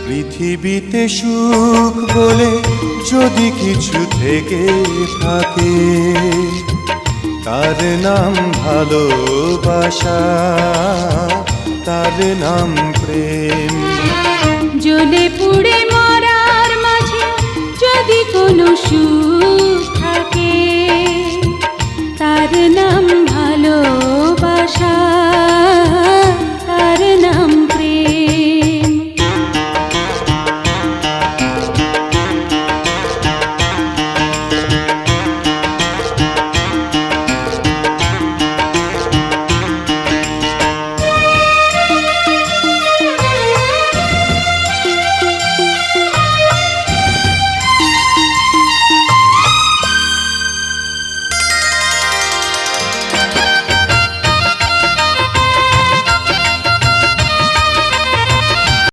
পৃথিবীতে সুখ বলে যদি কিছু থেকে থাকে, তার নাম ভালোবাসা, তার নাম প্রেম। জ্বলে পুড়ে মরার মাঝে যদি কোনো সুখ